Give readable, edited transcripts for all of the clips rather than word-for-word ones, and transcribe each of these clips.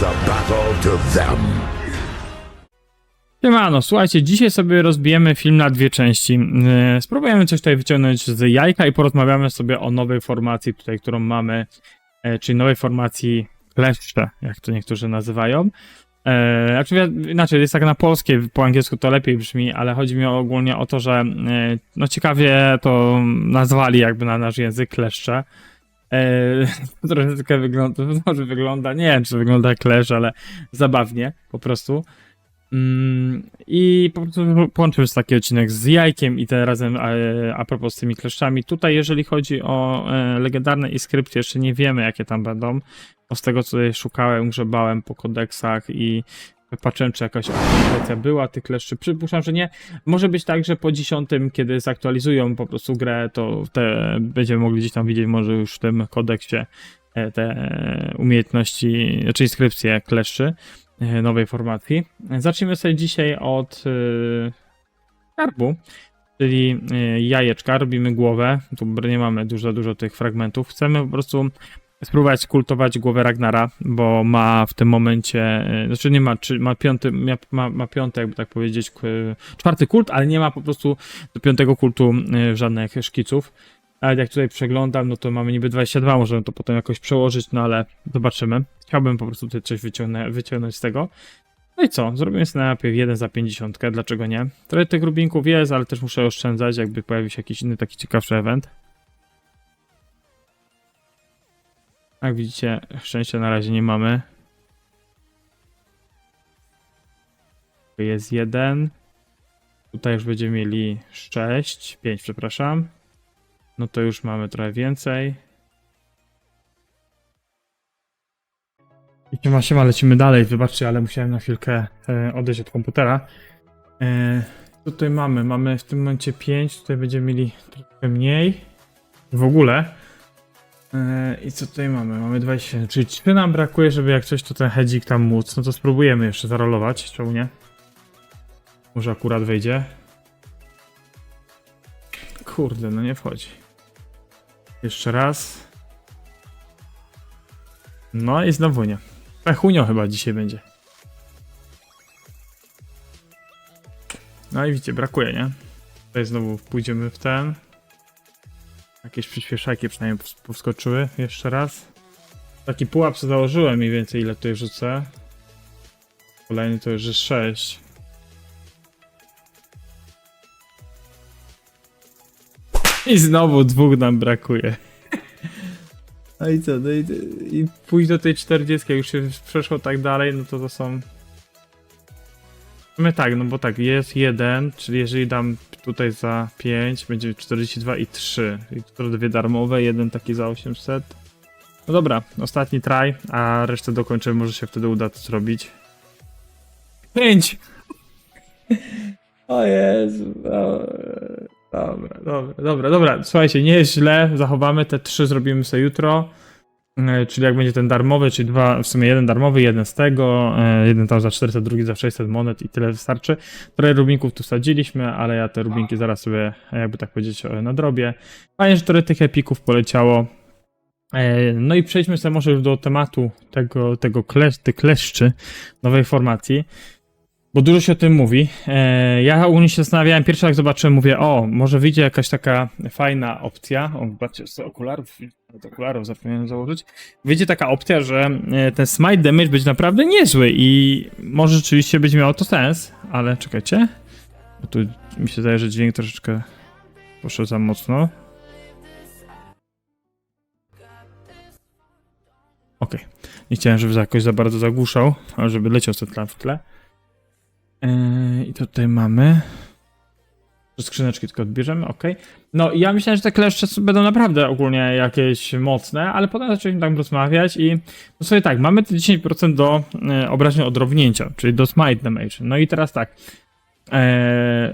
the battle to them. Siemano, słuchajcie, dzisiaj sobie rozbijemy film na dwie części. Spróbujemy coś tutaj wyciągnąć z jajka i porozmawiamy sobie o nowej formacji tutaj, którą mamy, czyli nowej formacji kleszcze, jak to niektórzy nazywają. Inaczej, jest tak na polskie, po angielsku to lepiej brzmi, ale chodzi mi ogólnie o to, że no ciekawie to nazwali jakby na nasz język kleszcze. Troszeczkę wygląda, może wygląda, nie wiem czy to wygląda jak klesz, ale zabawnie po prostu. I po prostu połączymy taki odcinek z jajkiem i tym razem a propos z tymi kleszczami. Tutaj jeżeli chodzi o legendarne inskrypcje, jeszcze nie wiemy jakie tam będą. Z tego co tutaj szukałem, grzebałem po kodeksach i patrzyłem czy jakaś aktualizacja była tych kleszczy. Przypuszczam, że nie. Może być tak, że po 10, kiedy zaktualizują po prostu grę, to będziemy mogli gdzieś tam widzieć może już w tym kodeksie te umiejętności, czy inskrypcje kleszczy nowej formacji. Zacznijmy sobie dzisiaj od karbu, czyli jajeczka. Robimy głowę. Tu nie mamy dużo tych fragmentów. Chcemy po prostu spróbować kultować głowę Ragnara, bo ma w tym momencie, znaczy nie ma, ma piąty, jakby tak powiedzieć, czwarty kult, ale nie ma po prostu do 5. kultu żadnych szkiców. A jak tutaj przeglądam, no to mamy niby 22, możemy to potem jakoś przełożyć, no ale zobaczymy. Chciałbym po prostu tutaj coś wyciągnąć z tego. No i co? Zrobimy sobie najpierw 1 za 50, dlaczego nie? Trochę tych rubinków jest, ale też muszę oszczędzać, jakby pojawił się jakiś inny taki ciekawszy event. Jak widzicie, szczęścia na razie nie mamy. Jest 1. Tutaj już będziemy mieli 5, przepraszam. No to już mamy trochę więcej. I siema, lecimy dalej. Wybaczcie, ale musiałem na chwilkę odejść od komputera. Tutaj mamy w tym momencie 5, tutaj będziemy mieli trochę mniej. W ogóle. I co tutaj mamy? Mamy 27, czyli 3 nam brakuje, żeby jak coś to ten hedzik tam móc. No to spróbujemy jeszcze zarolować, czemu nie? Może akurat wejdzie. Kurde, no nie wchodzi. Jeszcze raz. No i znowu nie. Pechunio chyba dzisiaj będzie. No i widzicie, brakuje, nie? Tutaj znowu pójdziemy w ten. Jakieś przyspieszajki przynajmniej powskoczyły. Jeszcze raz. Taki pułap sobie założyłem mniej więcej ile tutaj rzucę. Kolejny to już jest 6. I znowu 2 nam brakuje. No i co? No i pójść do tej 40, jak już się przeszło tak dalej, no to są... My tak, no bo tak, jest 1, czyli jeżeli dam tutaj za 5, będzie 42 i 3. I to 2 darmowe, 1 taki za 800. No dobra, ostatni try, a resztę dokończymy, może się wtedy uda to zrobić. 5! O Jezu, dobra, słuchajcie, nie jest źle, zachowamy te 3, zrobimy sobie jutro. Czyli jak będzie ten darmowy, czyli 2, w sumie 1 darmowy, 1 z tego, 1 tam za 400, drugi za 600 monet i tyle wystarczy. Trochę rubinków tu wsadziliśmy, ale ja te rubinki zaraz sobie, jakby tak powiedzieć, nadrobię. Fajnie, że trochę tych epików poleciało. No i przejdźmy sobie może już do tematu tych kleszczy nowej formacji. Bo dużo się o tym mówi. Ja ogólnie się zastanawiałem, pierwszy jak zobaczyłem, mówię, o, może wyjdzie jakaś taka fajna opcja. O, zobaczcie, z okularów zapomniałem założyć. Wyjdzie taka opcja, że ten smite damage będzie naprawdę niezły i może rzeczywiście będzie miało to sens, ale czekajcie. Bo tu mi się zdaje, że dźwięk troszeczkę poszedł za mocno. Okej. Nie chciałem, żeby jakoś za bardzo zagłuszał, ale żeby leciał w tle. I tutaj mamy. Skrzyneczki tylko odbierzemy, ok. No i ja myślałem, że te kleszcze będą naprawdę ogólnie jakieś mocne, ale potem zaczęliśmy tam rozmawiać i no sobie tak, mamy te 10% do obrażeń odrobnięcia, czyli do smite damage. No i teraz tak.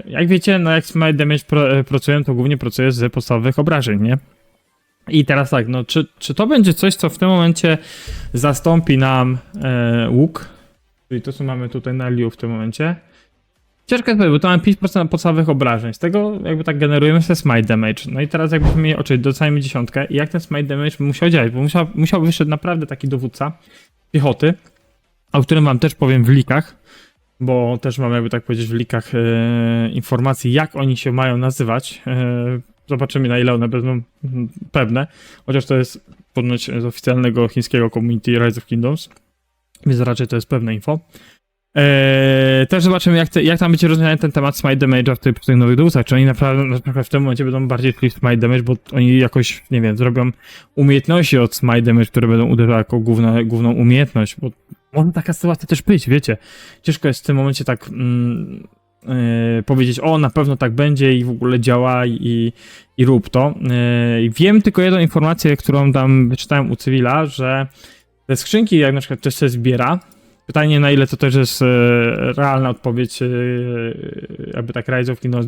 Jak wiecie, no jak smite damage pracuję, to głównie pracuję z podstawowych obrażeń, nie? I teraz tak, no czy to będzie coś, co w tym momencie zastąpi nam łuk? Czyli to, co mamy tutaj na Liu w tym momencie. Ciężko jest powiedzieć, bo to mamy 5% podstawowych obrażeń. Z tego jakby tak generujemy sobie smite damage. No i teraz jakbyśmy mieli oczywiście doceniamy 10 i jak ten smite damage musiał działać, bo musiał wyszedł naprawdę taki dowódca piechoty, o którym wam też powiem w likach, bo też mam, jakby tak powiedzieć, w likach informacji, jak oni się mają nazywać. Zobaczymy, na ile one będą pewne, chociaż to jest ponoć z oficjalnego chińskiego community Rise of Kingdoms, więc raczej to jest pewne info. Też zobaczymy, jak tam będzie rozwiązany ten temat smite damage'a w tych nowych dowódcach. Czy oni naprawdę na przykład w tym momencie będą bardziej szli w smite damage, bo oni jakoś, nie wiem, zrobią umiejętności od smite damage, które będą uderzały jako główną umiejętność, bo może taka sytuacja też być, wiecie. Ciężko jest w tym momencie tak powiedzieć, o, na pewno tak będzie i w ogóle działa i rób to. Wiem tylko jedną informację, którą tam wyczytałem u Cywila, że te skrzynki, jak na przykład ktoś się zbiera, pytanie, na ile to też jest realna odpowiedź, jakby tak Rise of Kingdoms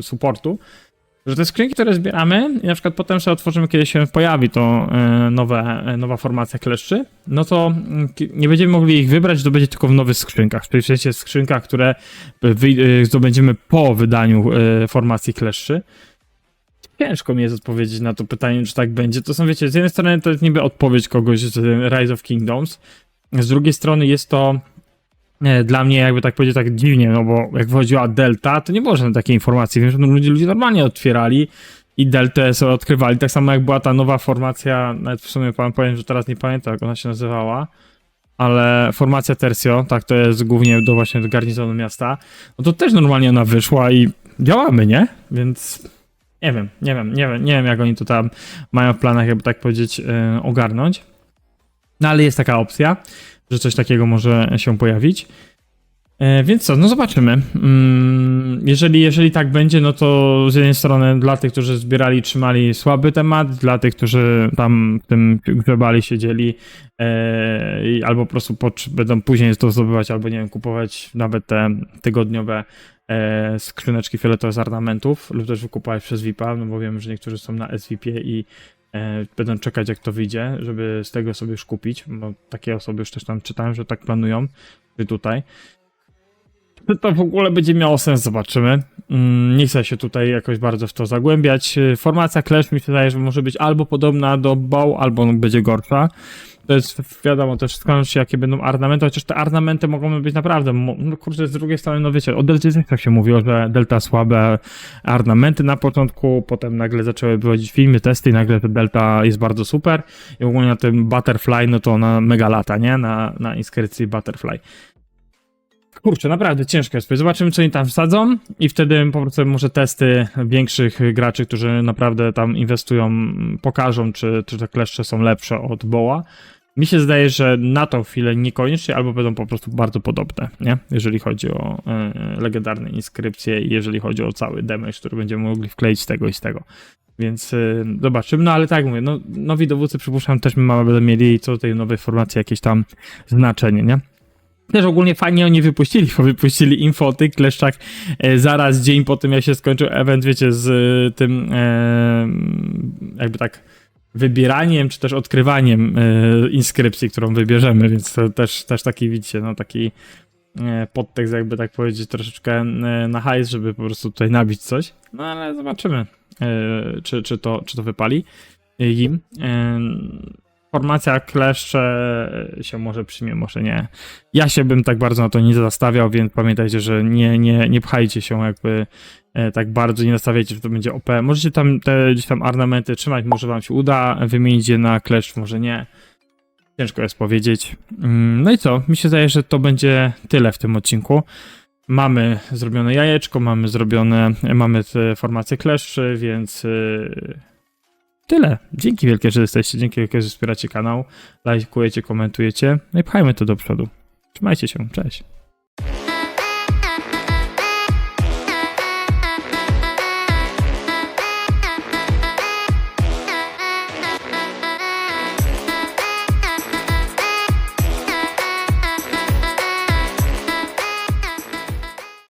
supportu, że te skrzynki, które zbieramy i na przykład potem sobie otworzymy, kiedy się pojawi to nowa formacja kleszczy, no to nie będziemy mogli ich wybrać, to będzie tylko w nowych skrzynkach, czyli w sensie skrzynkach, które zdobędziemy po wydaniu formacji kleszczy. Ciężko mi jest odpowiedzieć na to pytanie, czy tak będzie. To są, wiecie, z jednej strony to jest niby odpowiedź kogoś z Rise of Kingdoms, z drugiej strony jest to dla mnie, jakby tak powiedzieć, tak dziwnie, no bo jak chodzi o Delta, to nie było żadnej takiej informacji. Wiem, że ludzie normalnie otwierali i Deltę sobie odkrywali. Tak samo jak była ta nowa formacja, nawet w sumie powiem, że teraz nie pamiętam, jak ona się nazywała, ale formacja Tercio, tak, to jest głównie właśnie do garnizonu miasta, no to też normalnie ona wyszła i działamy, nie? Więc nie wiem, jak oni to tam mają w planach, jakby tak powiedzieć, ogarnąć. No ale jest taka opcja, że coś takiego może się pojawić. Więc co, no zobaczymy. Jeżeli tak będzie, no to z jednej strony dla tych, którzy zbierali, trzymali słaby temat, dla tych, którzy tam w tym grzebali, siedzieli albo po prostu będą później to zdobywać, albo nie wiem, kupować nawet te tygodniowe skrzyneczki fioletowe z ornamentów lub też wykupować przez VIP-a, no bo wiem, że niektórzy są na SVP i będą czekać, jak to wyjdzie, żeby z tego sobie już kupić, bo takie osoby już też tam czytałem, że tak planują, czy tutaj. Czy to w ogóle będzie miało sens, zobaczymy. Nie chcę się tutaj jakoś bardzo w to zagłębiać. Formacja Clash mi się wydaje, że może być albo podobna do BOW, albo będzie gorsza. To jest wiadomo, też skąd się jakie będą ornamenty, chociaż te ornamenty mogą być naprawdę, no kurczę, z drugiej strony, no wiecie, o Delta tak się mówiło, że Delta słabe ornamenty na początku, potem nagle zaczęły wychodzić filmy, testy i nagle Delta jest bardzo super i ogólnie na tym Butterfly, no to ona mega lata, nie? Na inskrypcji Butterfly. Kurczę, naprawdę ciężko jest. Zobaczymy, co oni tam wsadzą i wtedy po prostu może testy większych graczy, którzy naprawdę tam inwestują, pokażą, czy te kleszcze są lepsze od BOA. Mi się zdaje, że na tą chwilę niekoniecznie, albo będą po prostu bardzo podobne, nie? Jeżeli chodzi o legendarne inskrypcje i jeżeli chodzi o cały damage, który będziemy mogli wkleić z tego i z tego. Więc zobaczymy, no ale tak mówię, no, nowi dowódcy przypuszczam też będą mieli co do tej nowej formacji jakieś tam znaczenie, nie? Też ogólnie fajnie oni wypuścili, bo wypuścili info o tych kleszczach zaraz dzień po tym, jak się skończył event, wiecie, z tym jakby tak wybieraniem, czy też odkrywaniem inskrypcji, którą wybierzemy, więc to też taki, widzicie, no taki podtekst, jakby tak powiedzieć, troszeczkę na hajs, żeby po prostu tutaj nabić coś. No ale zobaczymy, czy to wypali im. Formacja kleszcze się może przyjmie, może nie. Ja się bym tak bardzo na to nie zastawiał, więc pamiętajcie, że nie pchajcie się jakby tak bardzo, nie nastawiajcie, że to będzie OP. Możecie tam gdzieś tam ornamenty trzymać, może wam się uda wymienić je na kleszcz, może nie. Ciężko jest powiedzieć. No i co? Mi się zdaje, że to będzie tyle w tym odcinku. Mamy zrobione jajeczko, mamy te formacje kleszczy, więc tyle. Dzięki wielkie, że jesteście, dzięki wielkie, że wspieracie kanał, lajkujecie, komentujecie. No i pchajmy to do przodu. Trzymajcie się, cześć.